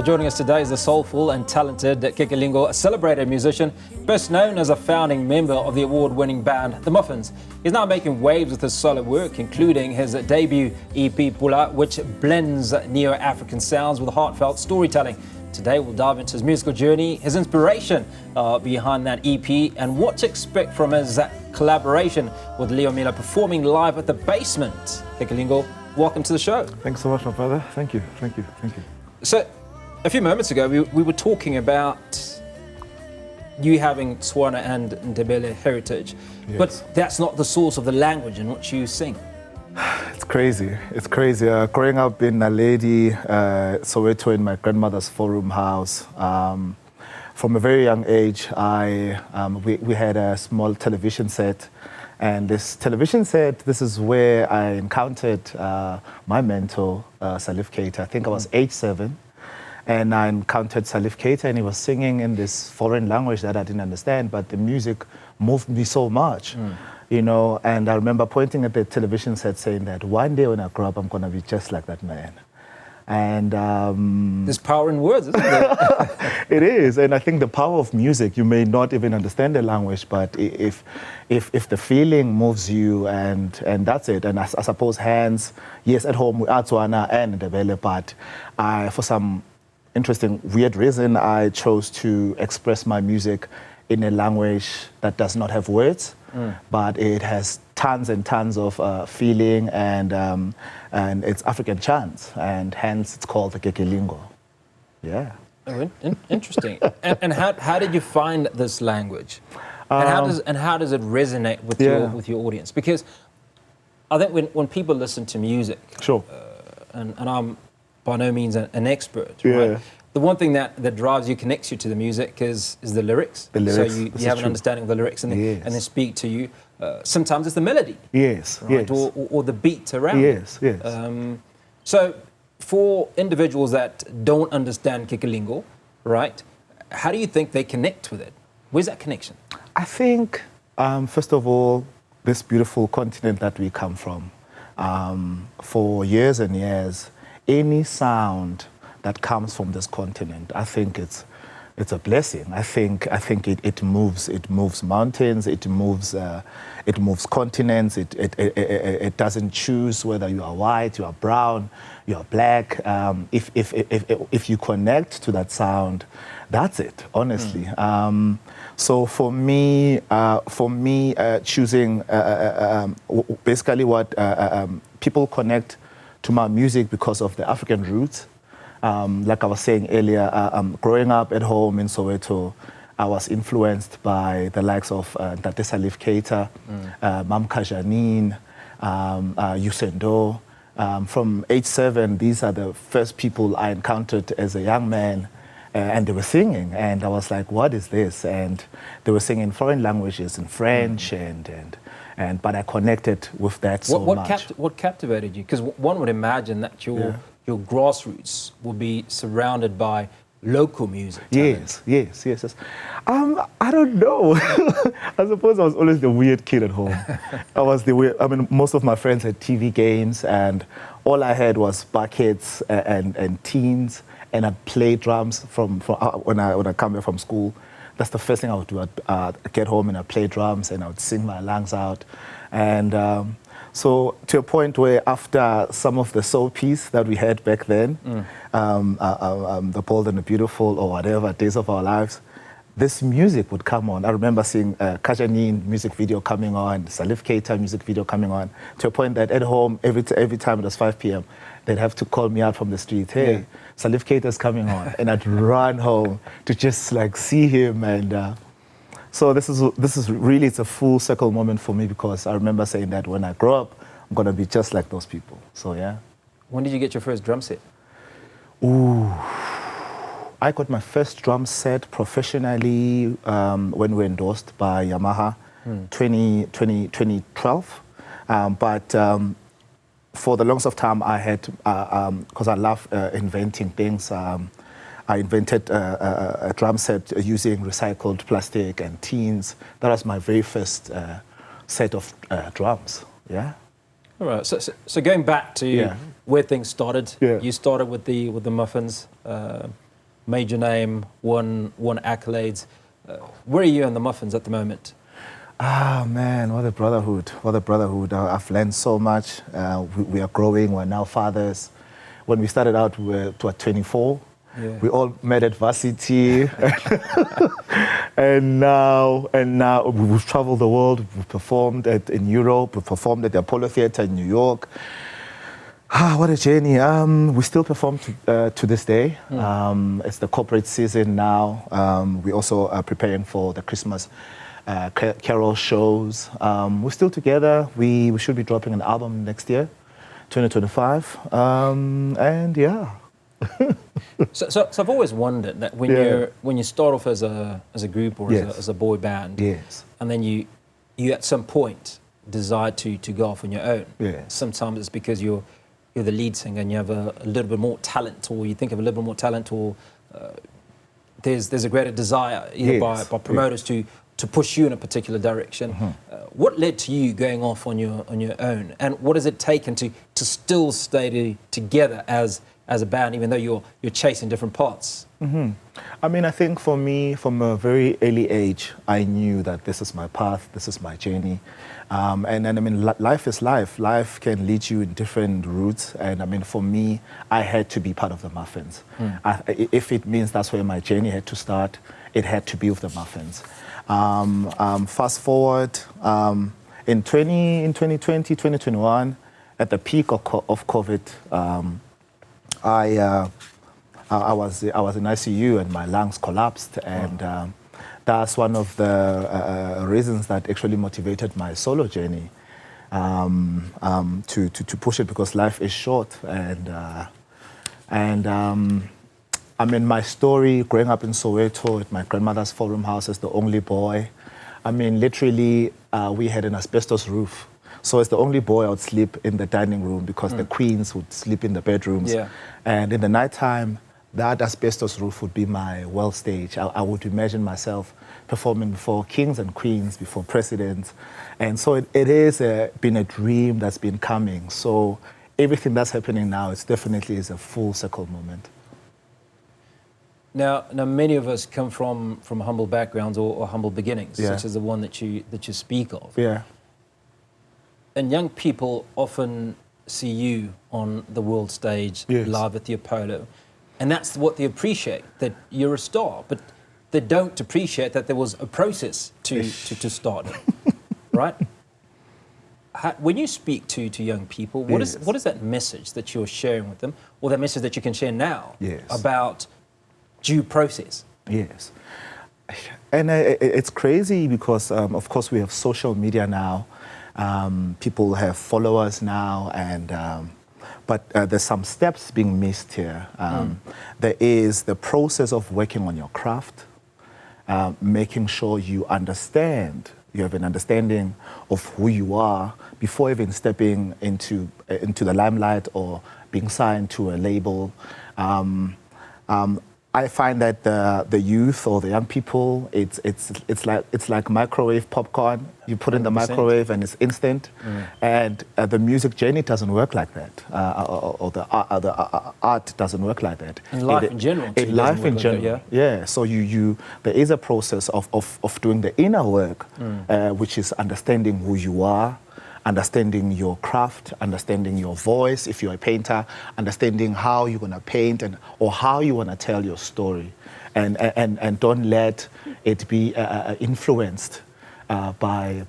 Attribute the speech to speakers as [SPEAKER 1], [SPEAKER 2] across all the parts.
[SPEAKER 1] Joining us today is the soulful and talented Kekelingo, a celebrated musician, best known as a founding member of the award-winning band The Muffins. He's now making waves with his solo work, including his debut EP Pula, which blends neo-African sounds with heartfelt storytelling. Today we'll dive into his musical journey, his inspiration behind that EP, and what to expect from his collaboration with Leo Miller performing live at the Basement. Kekelingo, welcome to the show.
[SPEAKER 2] Thanks so much, my brother. Thank you, thank you, thank you.
[SPEAKER 1] So, a few moments ago, we were talking about you having Tswana and Ndebele heritage, yes. But that's not the source of the language in which you sing.
[SPEAKER 2] It's crazy. It's crazy. Growing up in Naledi, Soweto, in my grandmother's four-room house, from a very young age, we had a small television set. And this television set, this is where I encountered my mentor, Salif Keita. I think I was age 7. And I encountered Salif Keita, and he was singing in this foreign language that I didn't understand, but the music moved me so much, you know. And I remember pointing at the television set saying that one day when I grow up, I'm going to be just like that man. And
[SPEAKER 1] there's power in words, isn't there?
[SPEAKER 2] It is, and I think the power of music, you may not even understand the language, but if the feeling moves you, and that's it. And I suppose hands, yes, at home we are Tswana and Ndebele, but for some interesting, weird reason, I chose to express my music in a language that does not have words, but it has tons and tons of feeling, and it's African chants, and hence it's called the Kekelingo. Yeah.
[SPEAKER 1] Oh, interesting. and how did you find this language? And how does it resonate with your audience? Because I think when people listen to music,
[SPEAKER 2] sure,
[SPEAKER 1] and I'm by no means an expert, right? The one thing that drives you, connects you to the music is the lyrics.
[SPEAKER 2] The lyrics.
[SPEAKER 1] So you have an understanding of the lyrics, and they speak to you. Sometimes it's the melody.
[SPEAKER 2] Yes,
[SPEAKER 1] right?
[SPEAKER 2] yes.
[SPEAKER 1] Or the beat around
[SPEAKER 2] yes,
[SPEAKER 1] it.
[SPEAKER 2] Yes.
[SPEAKER 1] So for individuals that don't understand Kekelingo, right, how do you think they connect with it? Where's that connection?
[SPEAKER 2] I think, first of all, this beautiful continent that we come from, for years and years, any sound that comes from this continent, I think it's a blessing. I think it moves mountains, it moves continents. It doesn't choose whether you are white, you are brown, you are black. If you connect to that sound, that's it. Honestly. So for me, choosing basically what people connect to my music because of the African roots. Like I was saying earlier, growing up at home in Soweto, I was influenced by the likes of Tate Salif Keita, Mam Kajanine, Yusendo. From age 7, these are the first people I encountered as a young man, and they were singing, and I was like, what is this? And they were singing foreign languages in French, but I connected with that so much.
[SPEAKER 1] What captivated you? Because one would imagine that your grassroots will be surrounded by local music.
[SPEAKER 2] Yes. I don't know. I suppose I was always the weird kid at home. I was the weird. I mean, most of my friends had TV games, and all I had was buckets and teens, and I'd play drums from when I come back from school. That's the first thing I would do. I'd get home and I'd play drums and I would sing my lungs out. And so to a point where after some of the soapies that we had back then, The Bold and the Beautiful or whatever, Days of Our Lives, this music would come on. I remember seeing Kajanine music video coming on, Salif Keita music video coming on, to a point that at home, every time it was 5 p.m., they'd have to call me out from the street, hey, Salif Keita's coming on. And I'd run home to just like see him. And so this is really, it's a full circle moment for me, because I remember saying that when I grow up, I'm going to be just like those people. So, yeah.
[SPEAKER 1] When did you get your first drum set?
[SPEAKER 2] Ooh. I got my first drum set professionally when we were endorsed by Yamaha, 2012. But for the longest of time, I had, because I love inventing things, I invented a drum set using recycled plastic and tins. That was my very first set of drums, yeah.
[SPEAKER 1] All right. So going back to where things started, you started with the Muffins, major name, won accolades. Where are you in the Muffins at the moment?
[SPEAKER 2] Ah, man, what a brotherhood. What a brotherhood. I've learned so much. We are growing. We're now fathers. When we started out, we were 24. Yeah. We all met at varsity. and now we've traveled the world. We've performed in Europe. We've performed at the Apollo Theatre in New York. Ah, what a journey. We still perform to this day. It's the corporate season now. We also are preparing for the Christmas carol shows. We're still together. We should be dropping an album next year, 2025. And yeah.
[SPEAKER 1] so I've always wondered that when you start off as a group or as a boy band, and then you at some point decide to go off on your own. Sometimes it's because you're the lead singer and you have a little bit more talent, or you think of a little bit more talent, or there's a greater desire either by promoters to push you in a particular direction. What led to you going off on your own, and what has it taken to still stay together as a band, even though you're chasing different paths?
[SPEAKER 2] I mean, I think for me, from a very early age, I knew that this is my path, this is my journey. And I mean, life is life. Life can lead you in different routes. And I mean, for me, I had to be part of the Muffins. If it means that's where my journey had to start, it had to be with the Muffins. Fast forward, in 2020, 2021, at the peak of COVID, I was in ICU and my lungs collapsed, and that's one of the reasons that actually motivated my solo journey to push it, because life is short. And I mean, my story growing up in Soweto at my grandmother's four-room house as the only boy. I mean, literally, we had an asbestos roof. So as the only boy, I would sleep in the dining room because the queens would sleep in the bedrooms. And in the nighttime, that asbestos roof would be my world stage. I would imagine myself performing before kings and queens, before presidents. And so it is been a dream that's been coming. So everything that's happening now, it definitely is a full circle moment.
[SPEAKER 1] Now many of us come from humble backgrounds or humble beginnings, such as the one that you speak of. And young people often see you on the world stage, live at the Apollo, and that's what they appreciate, that you're a star. But they don't appreciate that there was a process to start it, right? When you speak to young people, what is that message that you're sharing with them, or that message that you can share now about due process?
[SPEAKER 2] And it's crazy because, of course, we have social media now. People have followers now, and but there's some steps being missed here. There is the process of working on your craft, making sure you understand, you have an understanding of who you are before even stepping into the limelight or being signed to a label. I find that the youth or the young people, it's like microwave popcorn. You put in the microwave and it's instant. And the music journey doesn't work like that, or the art doesn't work like that.
[SPEAKER 1] And life in general.
[SPEAKER 2] In life in general, So there is a process of doing the inner work, which is understanding who you are, understanding your craft, understanding your voice, if you're a painter, understanding how you're going to paint or how you want to tell your story. And don't let it be influenced by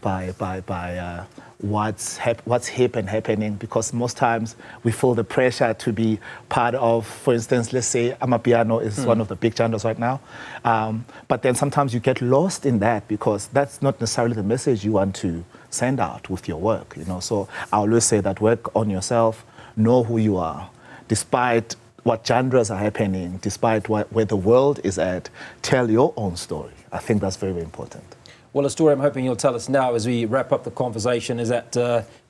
[SPEAKER 2] what's hip and happening, because most times we feel the pressure to be part of, for instance, let's say Amapiano is one of the big genres right now. But then sometimes you get lost in that because that's not necessarily the message you want to send out with your work, you know. So I always say that work on yourself, know who you are, despite what genres are happening, despite where the world is at, tell your own story. I think that's very, very important.
[SPEAKER 1] Well, a story I'm hoping you'll tell us now as we wrap up the conversation is that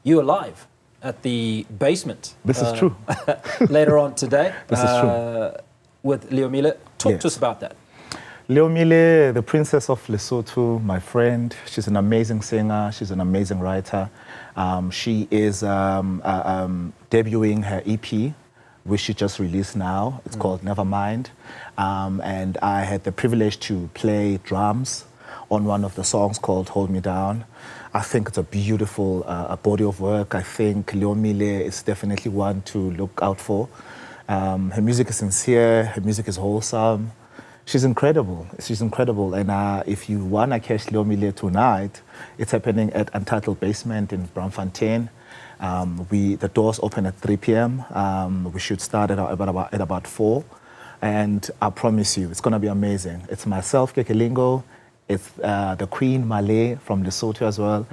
[SPEAKER 1] you are live at the Basement.
[SPEAKER 2] This is true.
[SPEAKER 1] Later on today.
[SPEAKER 2] This is true.
[SPEAKER 1] With Leo Miller. Talk to us about that.
[SPEAKER 2] Leomile, the Princess of Lesotho, my friend. She's an amazing singer. She's an amazing writer. She is debuting her EP, which she just released now. It's called Nevermind. And I had the privilege to play drums on one of the songs called Hold Me Down. I think it's a beautiful body of work. I think Leomile is definitely one to look out for. Her music is sincere. Her music is wholesome. She's incredible. She's incredible. And if you want to catch Leomile tonight, it's happening at Untitled Basement in Braamfontein. The doors open at 3 p.m. We should start at about 4. And I promise you, it's going to be amazing. It's myself, Kekelingo. It's the Queen Malay from Lesotho as well.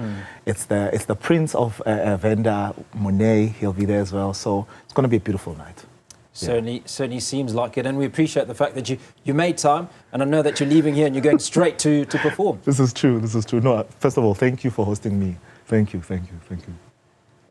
[SPEAKER 2] It's the Prince of Venda, Monet. He'll be there as well. So it's going to be a beautiful night.
[SPEAKER 1] Certainly seems like it, and we appreciate the fact that you made time, and I know that you're leaving here and you're going straight to perform.
[SPEAKER 2] This is true. No, first of all, thank you for hosting me. Thank you.